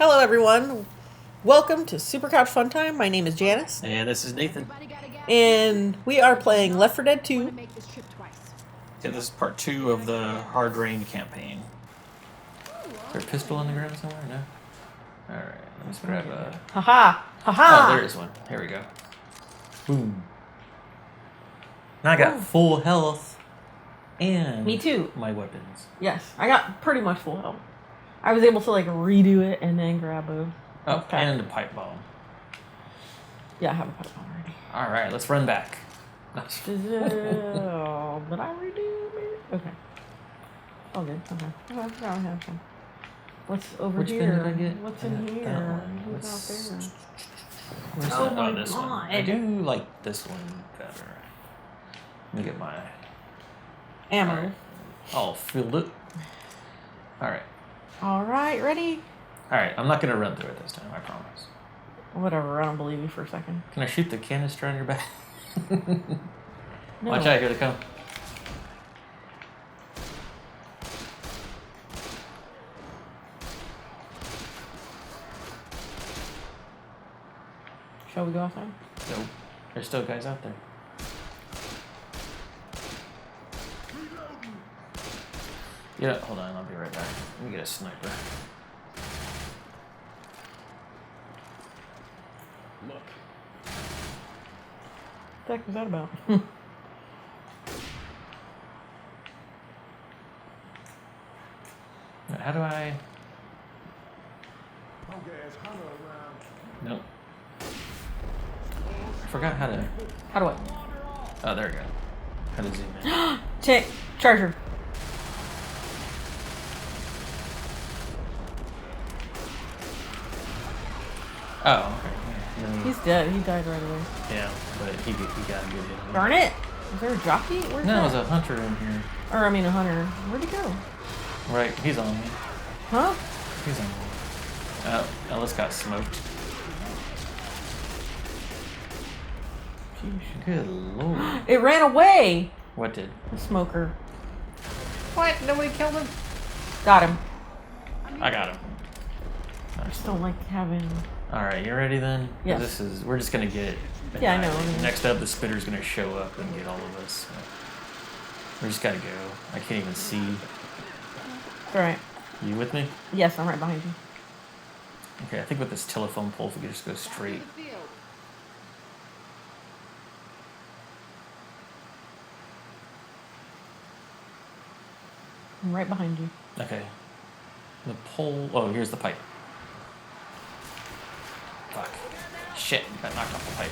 Hello, everyone. Welcome to Super Couch Fun Time. My name is Janice. And this is Nathan. And we are playing Left 4 Dead 2. Yeah, this is part 2 of the Hard Rain campaign. Is there a pistol on the ground somewhere? No? Alright, let's grab a... Haha! Haha! Oh, there is one. Here we go. Boom. Now I got full health and... Me too. My weapons. Yes, I got pretty much full health. I was able to like redo it and then grab a... Oh, and a pipe bomb. Yeah, I have a pipe bomb already. Alright, let's run back. But I redo it? Okay. Oh, good. Okay. I have some. What's over Which here? bin did I get? What's in here? What's out there? Where's Oh that? my This one. God. I do like this one better. Let me get my... Ammo. Right. All filled it. Alright. Alright, ready? Alright, I'm not going to run through it this time, I promise. Whatever, I don't believe you for a second. Can I shoot the canister on your back? No. Watch out, here they come. Shall we go outside? Nope. There's still guys out there. Yeah, hold on, I'll be right back. Let me get a sniper. Look. What the heck was that about? How do I... Nope. I forgot how to... How do I? Oh, there we go. How to zoom in. Check. Charger. Oh, okay. He's dead. He died right away. Yeah, but he got a good hit. Darn it! Is there a jockey? Where's No, that? there's a hunter in here. Or, I mean, a hunter. Where'd he go? Right, he's on me. Huh? He's on me. Oh, Ellis got smoked. Good lord. It ran away! What did? The smoker. What? Nobody killed him? Got him. I got him. I just don't like having... Alright, you ready then? Yes. We're just gonna get... Yeah, I know. Next up, the spitter's gonna show up and get all of us. We just gotta go. I can't even see. Alright. You with me? Yes, I'm right behind you. Okay, I think with this telephone pole, if we could just go straight. I'm right behind you. Okay. The pole... Oh, here's the pipe. Fuck. Shit, got knocked off the pipe.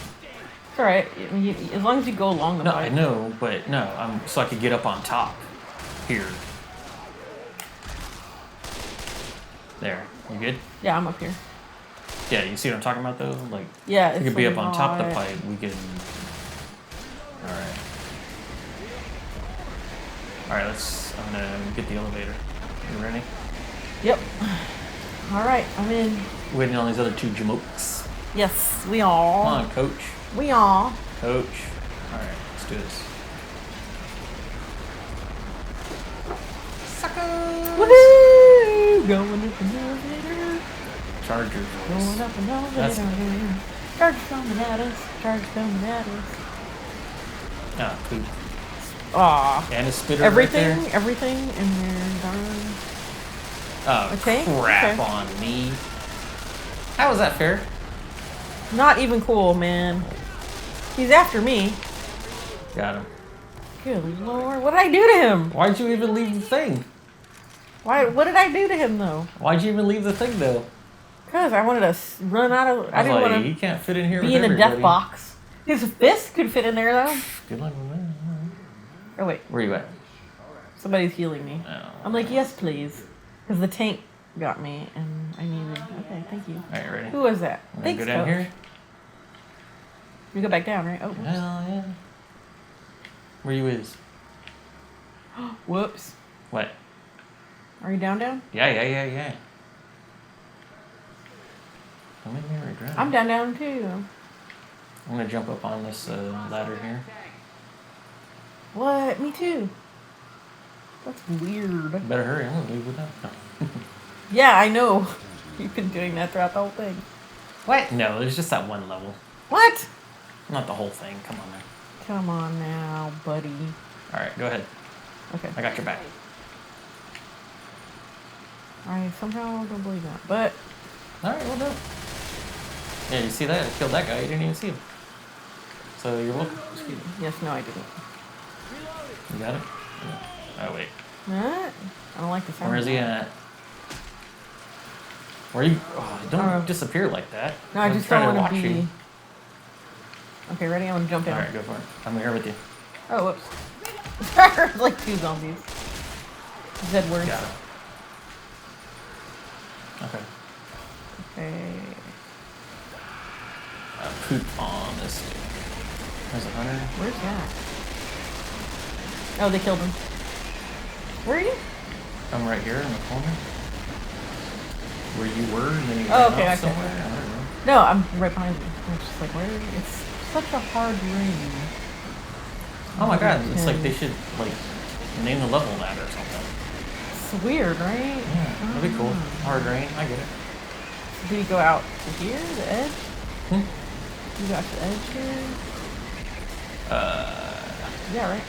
It's alright. As long as you go along the No, pipe. I know, but no, so I could get up on top. Here. There. You good? Yeah, I'm up here. Yeah, you see what I'm talking about though? Like, yeah, we could be up on top of the pipe. We can... Alright. Alright, I'm gonna get the elevator. You ready? Yep. Alright, I'm in. Waiting on these other two jamokes. Yes, we are. Come on, coach. We are. Coach. Alright, let's do this. Sucker! Woohoo! Going up an elevator. Charger voice. Going up an elevator. Charger's coming at us. Charger's coming at us. Ah, poop. Aw. And a spitter Everything, right there. everything in there, darn. Oh, okay. crap on me. How was that fair? Not even cool, man. He's after me. Got him. Good lord. What did I do to him? Why'd you even leave the thing? What did I do to him, though? Why'd you even leave the thing, though? Because I wanted to run out of... I didn't want he to can't fit in here be with in a everybody. death box. His fist could fit in there, though. Good luck with that. Oh, wait. Where you at? Somebody's healing me. Oh. I'm like, yes, please. Because the tank got me, and I needed... Okay, thank you. Alright, ready? Who was that? Thanks, go down Coach. here? You go back down, right? Oh, whoops. Hell yeah. Where you is? Whoops. What? Are you down? Yeah. I'm in there right ground. I'm down too. I'm gonna jump up on this ladder here. What? Me too. That's weird. Better hurry, I'm gonna leave without. No. Yeah, I know. You've been doing that throughout the whole thing. What? No, there's just that one level. What? Not the whole thing. Come on now. Come on now, buddy. Alright, go ahead. Okay. I got your back. I somehow don't believe that, but... Alright, well done. Yeah, you see that? I killed that guy. You didn't even see him. So you're welcome. Excuse me. Yes, no, I didn't. You got it? Yeah. Oh, wait. What? I don't like the sound. Where is he at? Where are you? Oh, don't disappear like that. No, I I'm just trying don't to want watch to be... you. Okay, ready? I'm gonna jump in. Alright, go for it. I'm here with you. Oh, whoops. There's like 2 zombies. Z-word. Got it. Okay. Okay. Poop on this thing. There's a hunter. Where's that? Oh, they killed him. Where are you? I'm right here in the corner. Where you were, and then you Oh, ran okay, off okay. somewhere. I don't know. No, I'm right behind you. I'm just like, where? It's such a hard rain. Oh my god, it's like they should like name the level that or something. It's weird, right? Yeah, that'd be cool. Hard rain, I get it. Did you go out to here, the edge? Hmm? You got to the edge here? Yeah, right?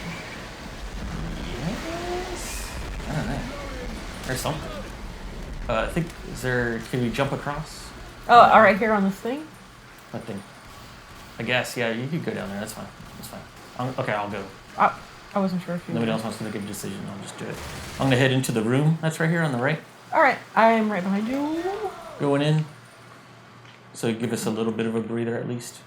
Yes? I don't know. There's something. I think, can we jump across? Oh, alright, here on this thing? I think. I guess, yeah, you could go down there, that's fine. That's fine. Okay, I'll go. I wasn't sure if you... Nobody else wants to make a decision, I'll just do it. I'm gonna head into the room that's right here on the right. Alright, I'm right behind you. Going in. So give us a little bit of a breather at least.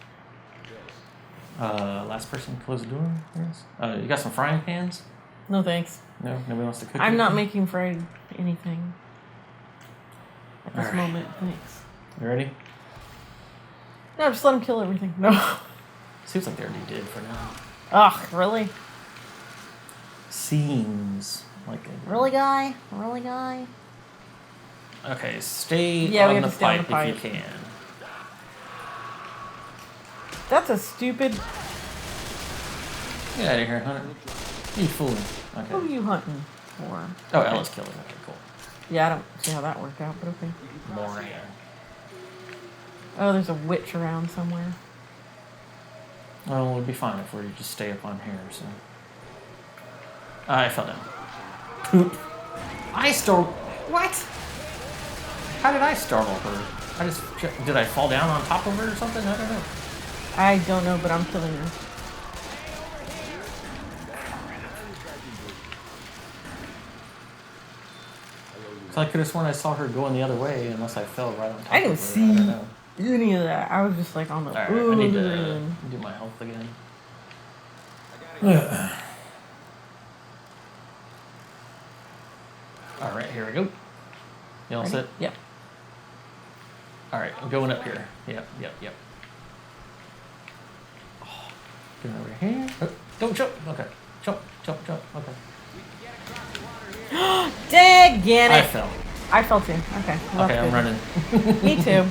Last person close the door, yes. You got some frying pans? No thanks. No? Nobody wants to cook I'm not anything? making fried anything. At this Alright. moment, thanks. You ready? No, just let him kill everything. No. Seems like they already did for now. Ugh, really? Seems like it. Really, guy? Really, guy? Okay, stay Yeah, we on have the to stay on the pipe if pipe. you can. That's a stupid... Get out of here, Hunter. You fooling. Who are Okay. you hunting for? Oh, Ella's killing. Okay, cool. Yeah, I don't see how that worked out, but okay. Moran. Oh, there's a witch around somewhere. Well, it would be fine if we just stay up on here, so. I fell down. Poop. I stole. What? How did I startle her? Did I fall down on top of her or something? I don't know. I don't know, but I'm killing her. So I could have sworn I saw her going the other way, unless I fell right on top I didn't of her. see I don't know. any of that. I was just like on the... Alright, I need to do my health again. Alright, here we go. You all Ready? set? Yep. Alright, I'm going up here. Yep. Oh, going over here. Oh, don't jump. Okay. Jump. Okay. Daggin' I it! fell. I fell too. Okay. Well, Okay, I'm that's running. good. Me too.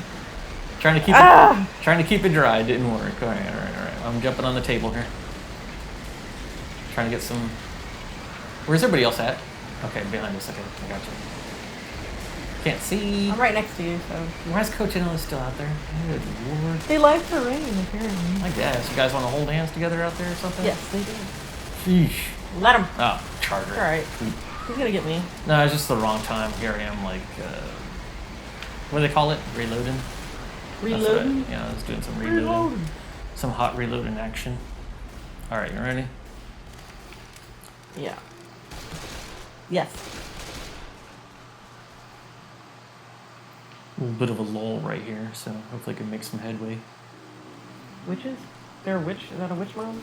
Trying to keep Ah! it trying to keep it dry. It didn't work. Alright. I'm jumping on the table here. Trying to get some. Where's everybody else at? Okay, behind us. Okay, I got you. Can't see. I'm right next to you, so... Why is Coach Innes still out there? Good lord. They like the rain, apparently. I guess. You guys want to hold hands together out there or something? Yes, they do. Sheesh. Let him. Oh, charger. Alright. He's gonna get me. No, it's just the wrong time. Here I am, like, what do they call it? Reloading? Reloading? Yeah, I was doing some reloading. Some hot reloading action. Alright, you ready? Yeah. Yes. A little bit of a lull right here, so hopefully I can make some headway. Witches? There a witch? Is that a witch mom?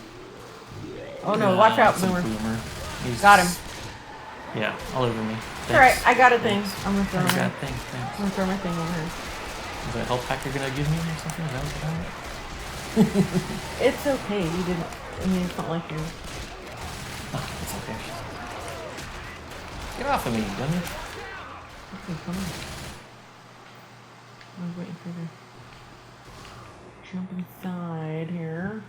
Oh no, watch out, Some Boomer. Boomer. He's- Got him. Yeah, all over me. Alright, I got a thing. I'm gonna throw I my... got things, I'm thanks. gonna throw my thing over here. Is that health pack you're gonna give me or something? Is that what you got? It's okay, you didn't... I mean, it's not like you... Oh, it's okay. Get off of me, dummy. Okay, come on. I was waiting for you to jump inside here.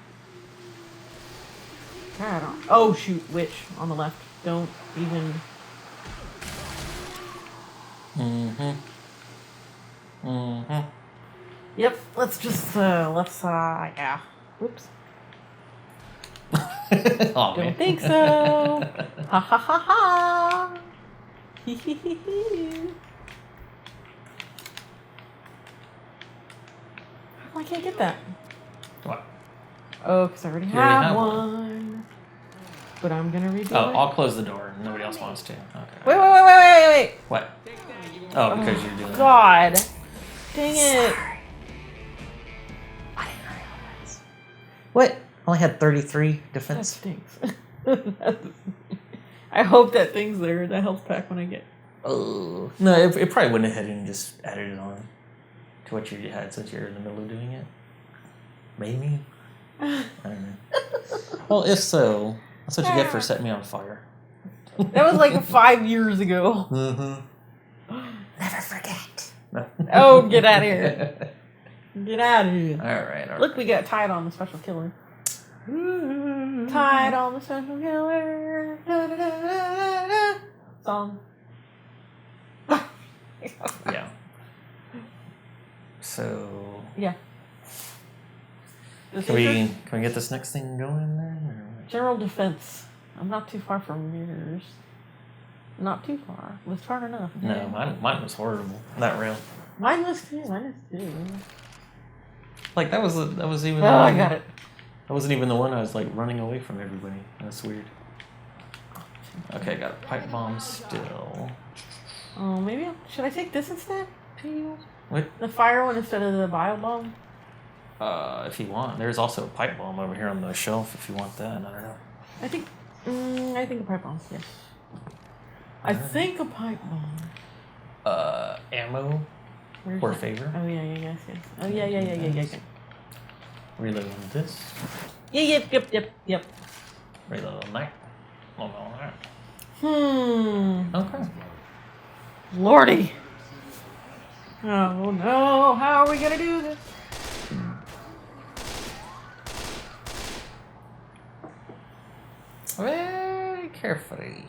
God, oh shoot, witch on the left. Don't even... Mm-hmm. Mm-hmm. Yep, let's just, yeah. Whoops. Oh, Don't think so. Ha ha ha ha. Hee hee hee hee. Oh, I can't get that. What? Oh, because I already You already have have one. But I'm gonna redo it. Oh, I'll close the door. Nobody else wants to. Okay. Wait. What? Oh, because you're doing God. Dang it. I didn't realize. What? Only had 33 That defense. stinks. I hope that thing's there, the health pack when I get. Oh. No, it probably wouldn't have hit it and just added it on to what you had since you're in the middle of doing it. Maybe. I don't know. Well, if so, that's what you get for setting me on fire. That was like 5 years ago. Mm-hmm. Never forget. Oh, get out of here. Get out of here. All right. Look, we got tied on the special killer. Tied on the special killer. Da, da, da, da, da. Song. Yeah. So. Yeah. Can we get this next thing going then? Or what? General defense. I'm not too far from yours. Not too far. It was far enough. No, mine was horrible. That rail. Mine was too. Like that was even. Oh, I got it. That wasn't even the one I was like running away from everybody. That's weird. Okay, got a pipe bomb still. Oh, maybe should I take this instead? What? The fire one instead of the bio bomb? If you want, there's also a pipe bomb over here on the shelf. If you want that, I don't know. I think a pipe bomb. Yes. I think a pipe bomb. Ammo or favor. Oh yeah, yes. Oh yeah. Reload on this. Yeah, yep. Reload on that. Reload on that. Okay. Lordy. Oh no, how are we gonna do this? Very carefully.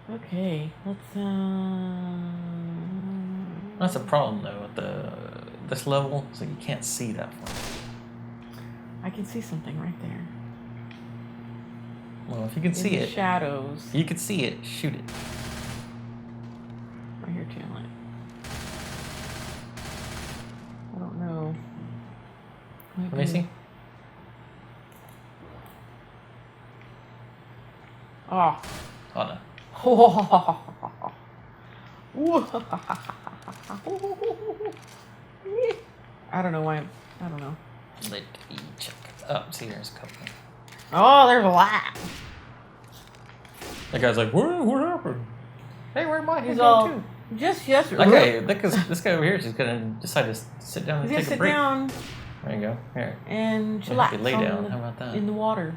Okay, let's That's a problem though with this level, so you can't see that far. I can see something right there. Well, if you can see it, shadows. if you can see it, shoot it. Right here too, like. I don't know. Let me see. Oh. Oh no. I don't know why. I don't know. Let me check. Oh, see, there's a couple. Oh, there's a lot. The guy's like, what happened? Hey, where'd my head He's go all too? just yesterday. Okay, because this guy over here is just gonna decide to sit down and He's gonna take a sit break. down There you go. Here. and We'll have chillax you lay down. on How about that? in the water.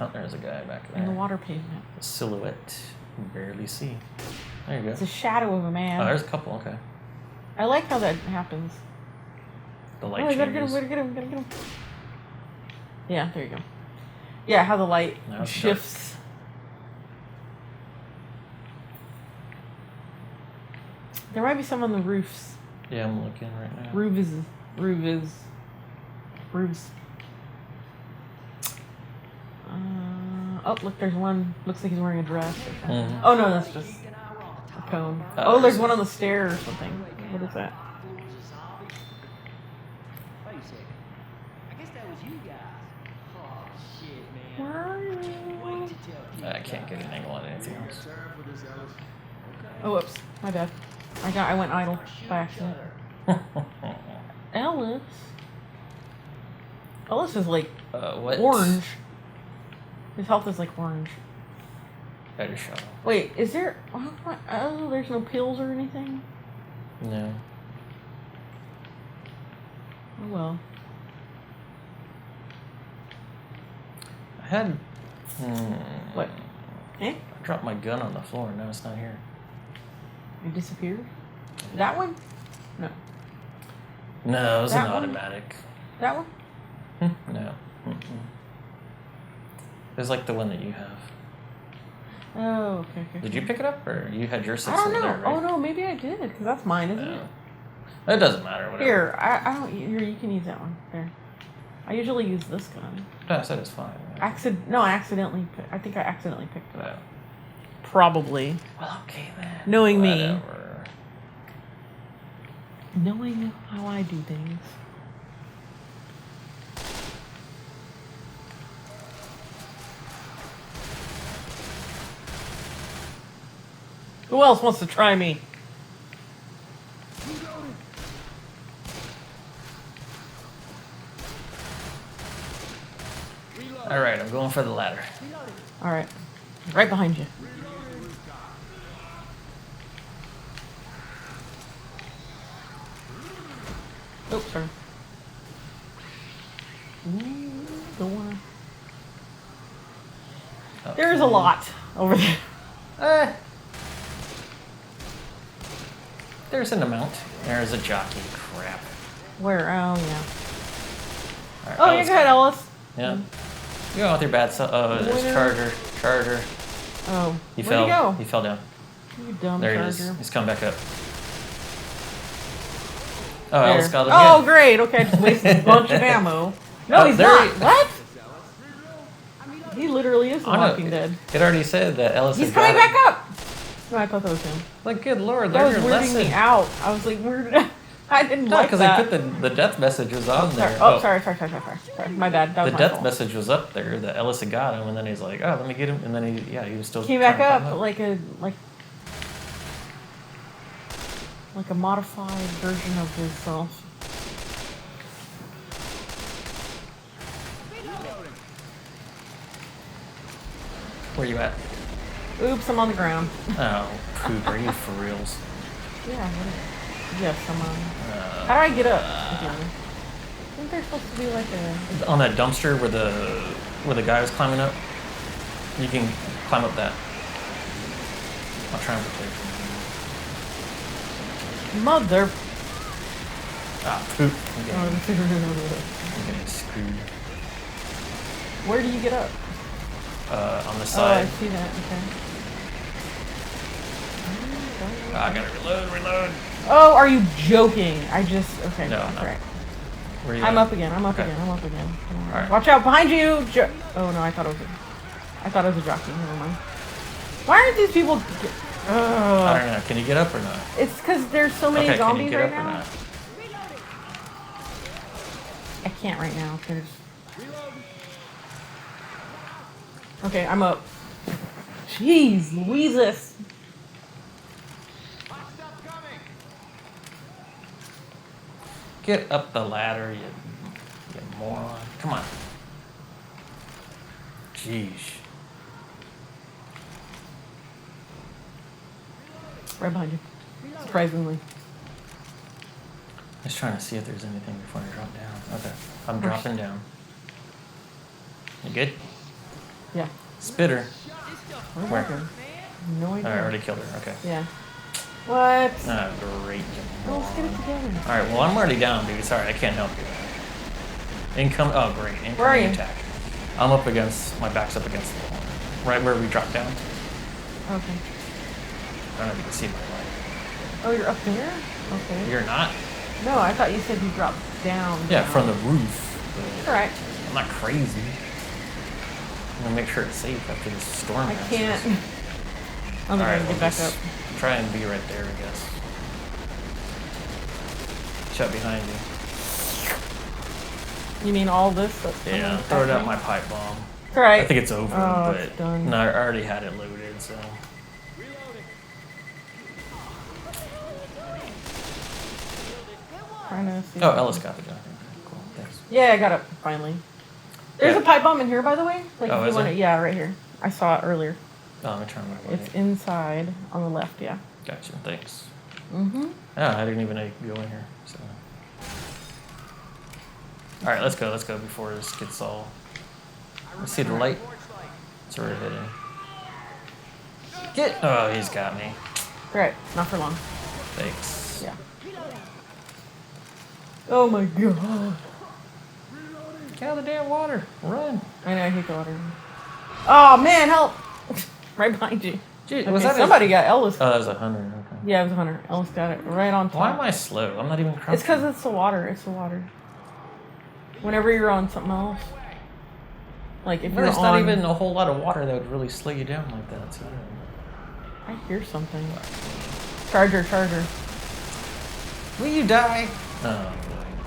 Oh, there's a guy back there. In the water pavement. A silhouette. You can barely see. There you go. It's a shadow of a man. Oh, there's a couple. Okay. I like how that happens. The light Oh, I gotta changes. gotta get him. Yeah, there you go. Yeah, how the light Now it's shifts. There might be some on the roofs. Yeah, I'm looking right now. Roofs. Oh, look, there's one. Looks like he's wearing a dress. Mhm. Oh no, that's just a cone. Oh, there's one on the stair or something. What is that? Where are you? I can't get an angle on anything else. Oh, whoops. My bad. I went idle by accident. Ellis. Ellis is like What? orange. His health is like orange. Better shot. Wait, is there? Oh, there's no pills or anything. No. Oh well. I had. What? Eh? I dropped my gun on the floor and now it's not here. It disappeared. That one? No. No, it was That an one? automatic. That one? No. It was like the one that you have. Oh, okay. Did you pick it up, or you had your I 6 don't over know. there, right? Oh no, maybe I did, because that's mine, isn't it? It doesn't matter, whatever. Here, I don't. Here, you can use that one. There. I usually use this gun. No, I said it's fine. No, I accidentally. I think I accidentally picked it up. Yeah. Probably. Well, okay then. Knowing me. Whatever. Knowing how I do things. Who else wants to try me? Alright, I'm going for the ladder. Alright. Right behind you. Oh, sorry. Don't wanna. Okay. There's a lot over there. There's an amount. There's a jockey. Crap. Where? Oh, yeah. Right, Oh, yeah, go ahead, Ellis. Yeah. You go with your bad stuff. Oh, there's Winner. Charger. Oh, He where'd fell. he go? He fell down. You dumb There charger. he is. He's come back up. Oh, There. Ellis got him Oh, again. great. Okay, I just wasted a bunch of ammo. No, Oh, he's there not. he- What? He literally is the Oh, no, Walking Dead. It already said that Ellis He's had coming got back up. No, I thought that was him. Like, good lord, That was there's your weirding lesson. me out. I was like, where did I didn't No, like because that. I put the death messages on Sorry. there. Oh, sorry. My bad. That was The my death fault. message was up there that Ellis had got him, and then he's like, "Oh, let me get him," and then he was still Came back trying to up climb like a modified version of himself. Where you at? Oops, I'm on the ground. Oh, poop! Are you for reals? Yeah. Yes, I'm on. How do I get up? Again? I think there's supposed to be like a. On that dumpster where the guy was climbing up, you can climb up that. I'll try and protect you. Mother. Ah, poop! I'm getting screwed. Where do you get up? On the Oh, I side. see that. Okay. I gotta reload. Oh, are you joking? Okay. No, that's I'm not. right. Where you I'm at? up again. I'm up Okay. again. Come on. Alright. Watch out behind you. Oh no, I thought it was a jockey. Never mind. Why aren't these people? I don't know. Can you get up or not? It's because there's so many Okay, can zombies you get right up or now. not? I can't right now. Okay, I'm up. Jeez, Louises. Get up the ladder, you moron. Come on. Jeez. Right behind you. Surprisingly. Just trying to see if there's anything before I drop down. Okay. I'm dropping down. You good? Yeah. Spitter. Where? No idea. I already killed her. Okay. Yeah. What? Ah, great. Oh, let's get it together. Alright, well, I'm already down, dude. Sorry, I can't help you. Oh, great. Incoming Where are you? attack. I'm up against, my back's up against the wall. Right where we dropped down. Okay. I don't know if you can see my light. Oh, you're up there? Okay. You're not? No, I thought you said you dropped down. Yeah, down. from the roof. Alright. I'm not crazy. I'm gonna make sure it's safe after this storm. I passes. can't. I'm Alright, gonna we'll get back just up. try and be right there, I guess. Shut behind you. You mean all this? That's Yeah, coming throw it back out in? my pipe bomb. Alright. I think it's over, Oh, but it's done. no, I already had it loaded, so. Trying to see. Oh, Ellis got the job. Cool, thanks. Yeah, I got it finally. There's Yeah. a pipe bomb in here, by the way. Like, Oh, if you is want there? it. Yeah, right here. I saw it earlier. Oh, let me turn my light. It's inside on the left. Yeah. Gotcha, thanks. Mm-hmm. Yeah, I didn't even know you could go in here, so. Alright, let's go before this gets all. Let's see the light. It's already hitting. Get! Oh, he's got me. Right. Not for long. Thanks. Yeah. Oh my god. Get out of the damn water. Run. I know, I hate the water. Oh man, help! Right behind you. Dude, Okay, was that somebody got Ellis. Oh, that was a hunter. Okay. Yeah, it was a hunter. Ellis got it right on top. Why am I slow? I'm not even crossing. It's because it's the water. It's the water. Whenever you're on something else. Like if There's you're not on... even a whole lot of water that would really slow you down like that. So I hear something. Charger. Will you die? Oh,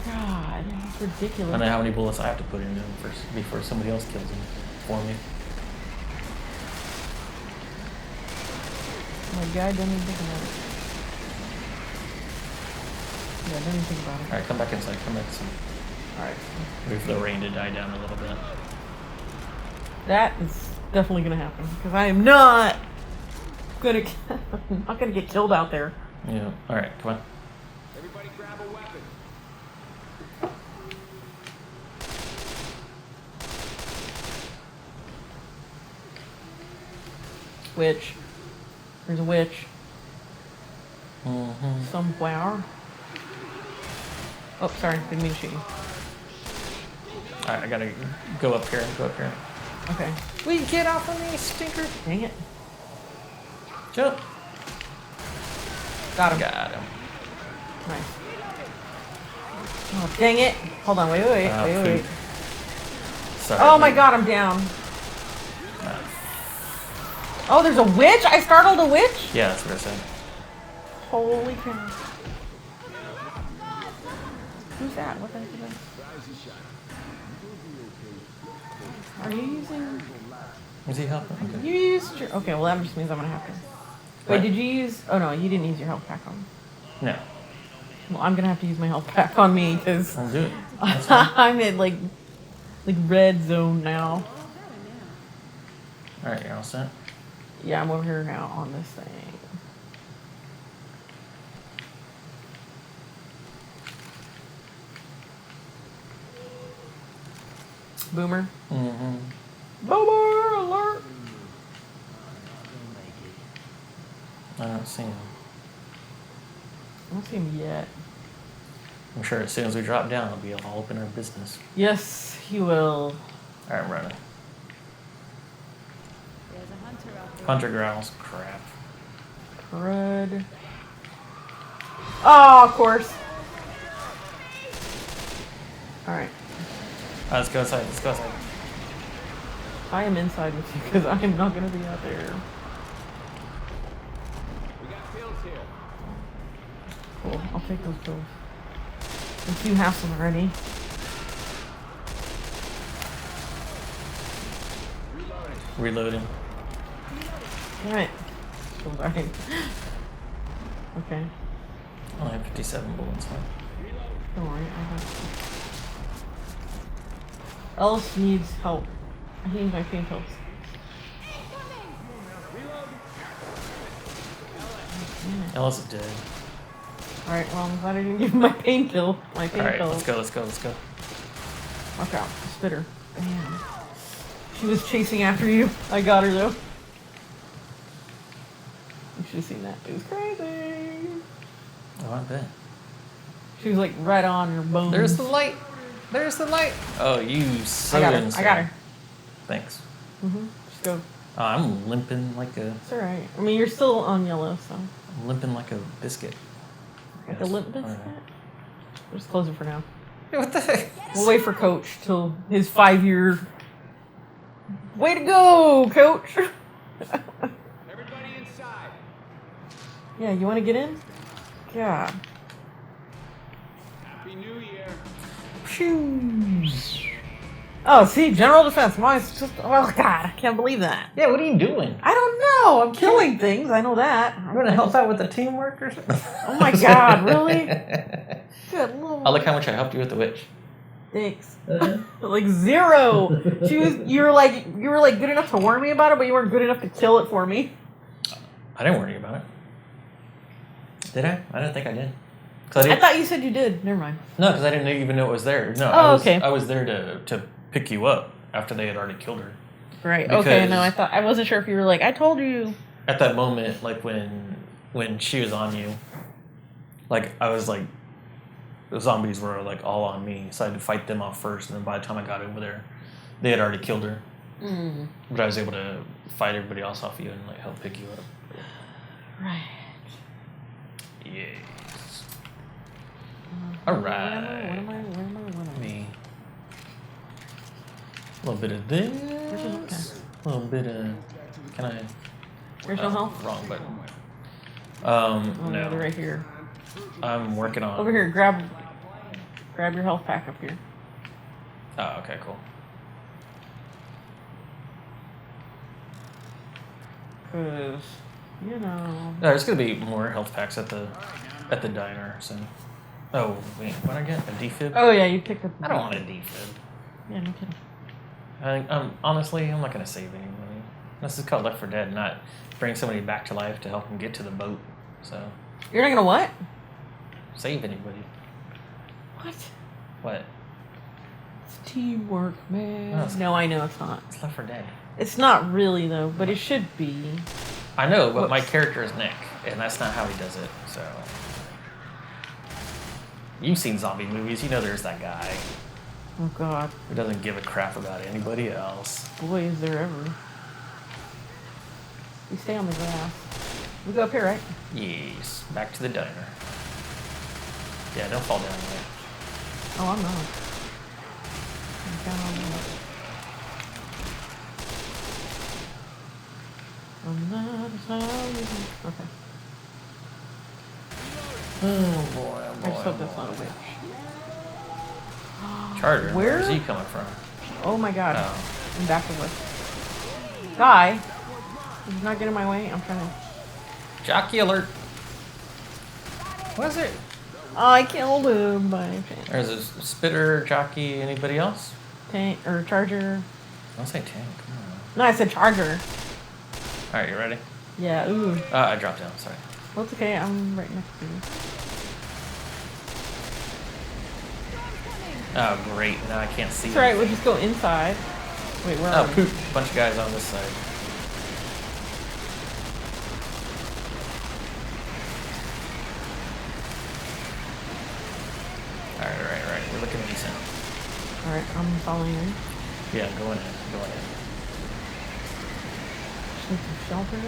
God, it's ridiculous. I know how many bullets I have to put in him first before somebody else kills him for me. My guy didn't even think about it. Yeah, didn't even think about it. Alright, come back inside. Come back inside. Alright. Wait for the rain to die down a little bit. That is definitely gonna happen because I am not gonna I'm not gonna get killed out there. Yeah. Alright, come on. Everybody grab a weapon. Witch. There's a witch. Mm-hmm. Somewhere. Oh, sorry, didn't mean to shoot you. Alright, I gotta go up here. Okay. Will you get off of me, stinker? Dang it. Jump. Got him. Got him. Nice. Oh, dang it. Hold on, wait. Sorry. Oh my god, I'm down. Oh, there's a witch? I startled a witch? Yeah, that's what I said. Holy cow. Who's that? What the heck is that? Are you using... Is he helping? Okay. You used your... Okay, well that just means I'm gonna have to... Wait, What? did you use... Oh no, you didn't use your health pack on me. No. Well, I'm gonna have to use my health pack on me, because... I'll do it. That's fine. I'm in, like red zone now. Alright, you're all set? Yeah, I'm over here now on this thing. Boomer. Mm-hmm. Boomer alert! I don't see him. I don't see him yet. I'm sure as soon as we drop down, it'll be all up in our business. Yes, he will. Alright, I'm running. There's a hunter out there. Hunter growls. Crap. Crud. Oh, of course. Alright. Let's go outside. I am inside with you because I am not going to be out there. We got pills here. Cool. I'll take those pills. If you have some already. Reloading. Alright. Alright. Okay. I only have 57 bullets left. Don't worry. I got you. Ellis needs help. I need my pain pills. Ellis is dead. Alright, well, I'm glad I didn't give him my pain pill. My pain Alright, pill. let's go. Watch out. Spitter. Damn. She was chasing after you. I got her, though. You should have seen that. It was crazy. Oh, I bet. She was, like, right on her bones. There's the light. Oh, you so I got her. insane. I got her. Thanks. Just go. Oh, I'm limping like a... It's alright. I mean, you're still on yellow, so. I'm limping like a biscuit. Like a limp biscuit? Alright. We'll just close it for now. What the heck? We'll wait for Coach till his 5-year... Way to go, Coach! Everybody inside. Yeah, you want to get in? God. Happy New Year. Oh, see, general defense. Mine's just... Oh, God, I can't believe that. Yeah, what are you doing? I don't know. I'm killing things. I know that. I'm gonna help out with the teamwork or something. Oh, my God, really? Good Lord. Oh, look how much I helped you with the witch. Thanks. Like 0. You were like good enough to warn me about it, but you weren't good enough to kill it for me. I didn't warn you about it. Did I? I didn't think I did. I thought you said you did. Never mind. No, because I didn't even know it was there. No, Oh, okay. I was there to pick you up after they had already killed her. Right. Because okay. No, I wasn't sure if you were like, I told you. At that moment, like when she was on you, like I was like, the zombies were like all on me, so I had to fight them off first, and then by the time I got over there, they had already killed her. But I was able to fight everybody else off you and like help pick you up. Right. Yes. What Alright. am I? Me. A little bit of this. Okay. A little bit of. Can I? There's no health? Wrong button. Oh, No. they're right here. I'm working on. Over here, grab your health pack up here. Oh, okay, cool. Cause, you know. There's gonna be more health packs at the diner soon. Oh wait, what did I get? A defib? Oh yeah, you picked up. I don't want a defib. Yeah, no kidding. Honestly, I'm not gonna save anybody. This is called Left 4 Dead, not bring somebody back to life to help them get to the boat. So You're not gonna what? save anybody. What? What? It's teamwork, man. No, it's- No, I know it's not. It's Left 4 Dead. It's not really though, but it should be. I know, but my Whoops. character is Nick, and that's not how he does it. So you've seen zombie movies, you know there's that guy Oh God, who doesn't give a crap about anybody else. boy, is there ever. We stay on the grass. We go up here, right? Yes, back to the diner. Yeah, don't fall down there. Oh, I'm not. I'm down on that. On that side. Okay. Oh boy, oh boy. I just hope oh that's boy. not a witch. Charger. Where? Where's he coming from? Oh my God. Oh. I'm back of us. Guy. He's not getting in my way. I'm trying to. Jockey alert. What is it? Oh, I killed him by chance. There's a spitter, jockey, anybody else? Tank or charger. Don't say tank. Come on. No, I said charger. Alright, you ready? Yeah. Ooh. I dropped down, sorry. Well, it's okay. I'm right next to you. Oh, great. Now I can't see. It's alright. We'll anything. just go inside. Wait, where Oh, are we? poop. Bunch of guys on this side. Alright. We're looking decent. Alright, I'm following you. Yeah, go in. Just need some shelter.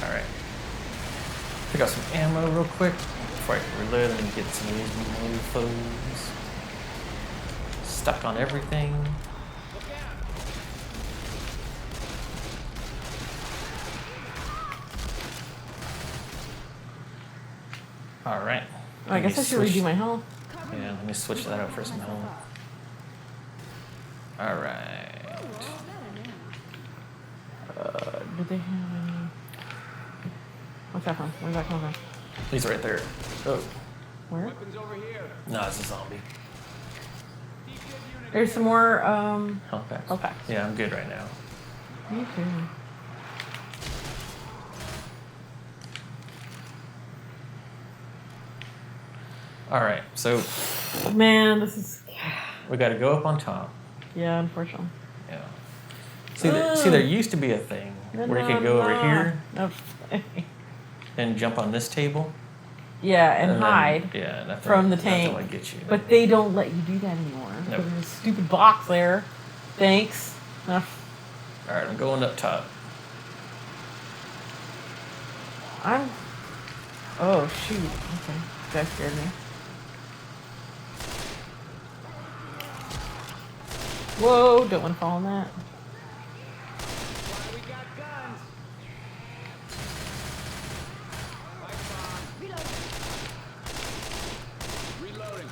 Alright. Pick up some ammo real quick before I can reload and get some of these mofos. Stuck on everything. Alright. Oh, I guess I should redo my health. Yeah, let me switch that up for some health. Alright. Do they have any? What's that from? Where's that coming from? He's right there. Oh. Where? Weapons over here. No, it's a zombie. There's some more, Health packs. health packs. Yeah, I'm good right now. Me too. Alright, so Man, this is. we gotta go up on top. Yeah, unfortunately. Yeah. See, there used to be a thing where you could go over here Nope. and jump on this table. Yeah, and then- hide yeah, nothing, from the nothing tank. will get you. But they don't let you do that anymore. Nope. Because there's a stupid box there. Thanks. Alright, I'm going up top. I'm. Oh, shoot. Okay. That scared me. Whoa, don't want to fall on that. We got guns. Reloading.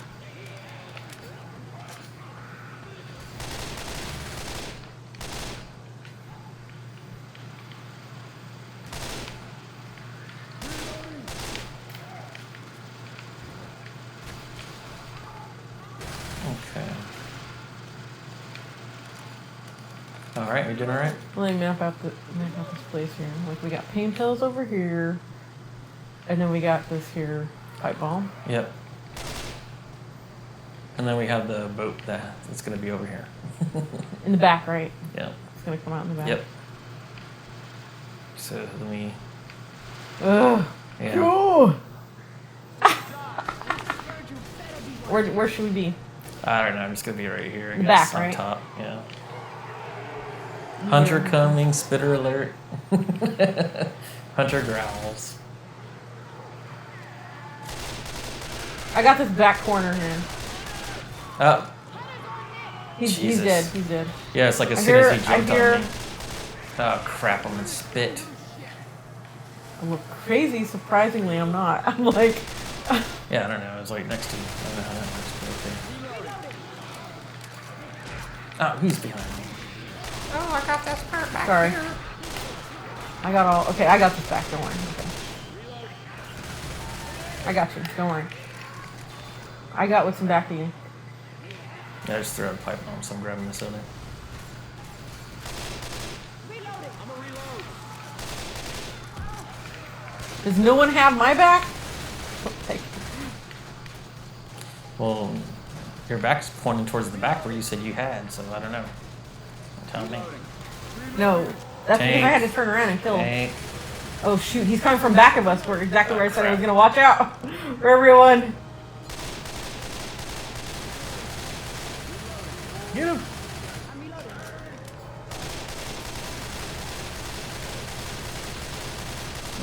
Okay. Alright, we doing alright? Let me map out this place here. Like, we got pain pills over here. And then we got this here pipe bomb. Yep. And then we have the boat that's gonna be over here. In the back, right? Yep. It's gonna come out in the back. Yep. So let me. Ugh. Yeah. Cool. Where should we be? I don't know. I'm just gonna be right here. I The guess back, on right? top. Yeah. Hunter coming. Spitter alert. Hunter growls. I got this back corner here. Oh. He's Jesus. dead. He's dead. Yeah, it's like as I soon hear- as he jumped I hear- on me. Oh crap! I'm gonna spit. I look crazy. Surprisingly, I'm not. I'm like, Yeah, I don't know. It's like next to me. I don't know how that works, but okay. Oh, who's behind me? Oh, I got this part back sorry. here. I got all. Okay, I got this back. Don't worry. Okay. I got you. Don't worry. I got what's in back of you. Yeah, I just threw out a pipe bomb, so I'm grabbing this other. Does no one have my back? Okay. Well, your back's pointing towards the back where you said you had, so I don't know. Tell me. No, that's Tank. because I had to turn around and kill him. Hey. Oh shoot, he's coming from back of us. Where exactly where I said I was gonna watch out for everyone. Get him.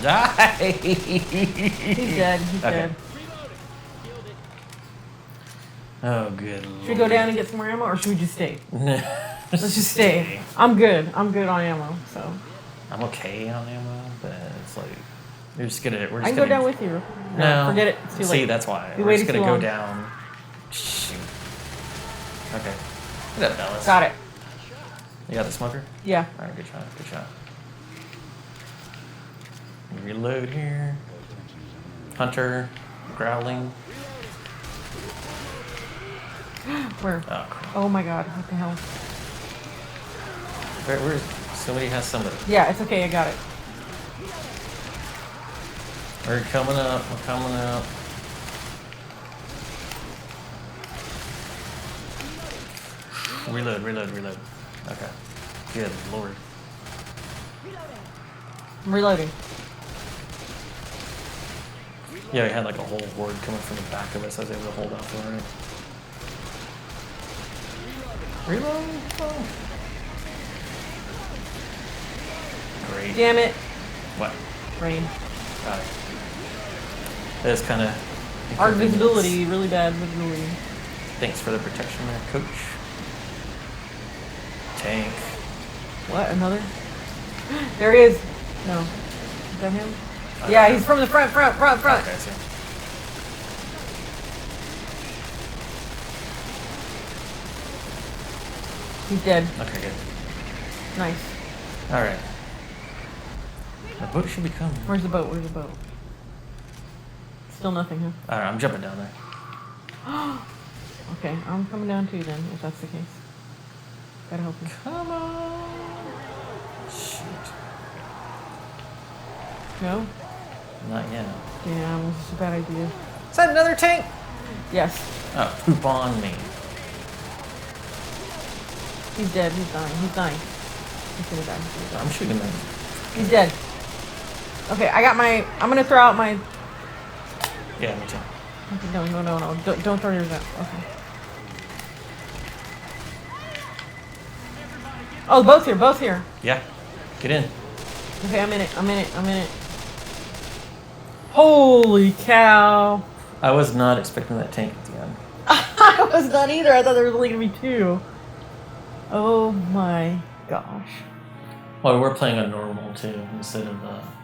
Die. He's dead. He's Okay. dead. Oh, good. Should we go down and get some more ammo, or should we just stay? Let's Let's just stay. I'm good. I'm good on ammo. So I'm okay on ammo, but it's like we're just gonna. I can go down with you. No, forget it. It's too late. See, that's why We we're just waited gonna too go long. down. Shoot. Okay. Good up, Dallas. Got it. You got the smoker? Yeah. All right, good shot. Good shot. Reload here. Hunter growling. Where? Oh crap. Oh my god. What the hell? Where's somebody has somebody? Yeah, it's okay. I got it. We're coming up. We're coming up. Reload, reload, reload. Okay. Good lord. I'm reloading. Yeah, we had like a whole horde coming from the back of us. I was able to hold off for it. Reload. Oh. Great. Damn it. What? Rain. Got it. That's kind of. Our visibility, really bad visibility. Thanks for the protection there, coach. Tank. What? Another? There he is. No. Is that him? Yeah, he's from the front. Okay, I see. He's dead. Okay, good. Nice. All right. The boat should be coming. Where's the boat? Where's the boat? Still nothing, huh? All right, I'm jumping down there. Okay, I'm coming down too then, if that's the case. Gotta help him. Come on. Shoot. No? Not yet. Damn, this is a bad idea. Is that another tank? Yes. Oh, poop on me. He's dead. He's dying. He's dying. He's gonna die. He's gonna die. I'm shooting him. He's dead. Okay, I got my... I'm gonna throw out my... Yeah, me too. Okay, no. Don't throw yours out. Okay. Oh, both here. Both here. Yeah. Get in. Okay, I'm in it. Holy cow. I was not expecting that tank at the end. I was not either. I thought there was only gonna be two. Oh my gosh. Well, we're playing on normal too instead of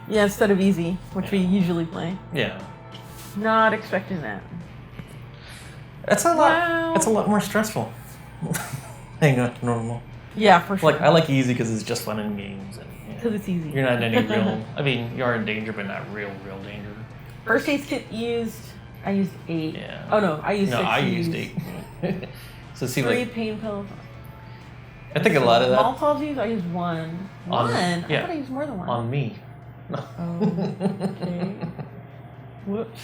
Yeah, instead of easy, which we usually play. yeah. Not expecting that. That's a lot. Wow. That's a lot more stressful. Hang on, normal. Yeah, for sure. Like I like easy because it's just fun in games and Because it's easy. you're not in any real. I mean, you are in danger, but not real danger. First aid kit used. I used 8. Yeah. Oh no, I used 6. No, I You used 8. So see, 3 like pain pills. I think a lot of that Molotovs used. I used 1. On- 1. yeah. I thought I used more than 1. on me. No. Okay. Whoops.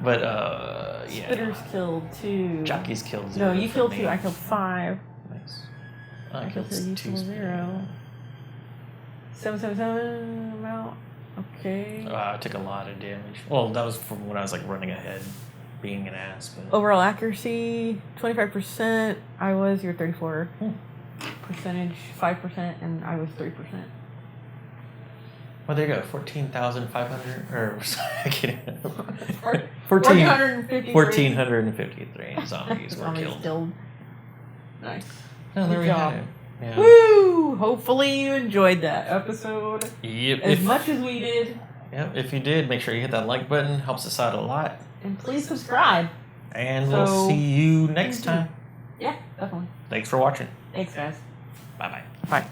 But yeah. Spitters killed 2. Jockey's killed No, 0. you for killed me. 2. I killed 5. Nice. I killed 2. You 2. killed 0. 777 amount. Okay. I took a lot of damage. Well, that was from when I was like running ahead. being an ass, but Overall accuracy, 25%. I was your 34. Percentage, 5%, and I was 3%. well, there you go. 14,500 or I can't. 1,453 1,453 zombies were zombies killed. killed. Nice. Oh, there Good we job. have it. Yeah. Woo! Hopefully you enjoyed that episode Yep. as much as we did. Yep. If you did, make sure you hit that like button. Helps us out a lot. And please subscribe. And So- we'll see you next time. Yeah, definitely. Thanks for watching. Thanks, guys. Bye bye. Bye.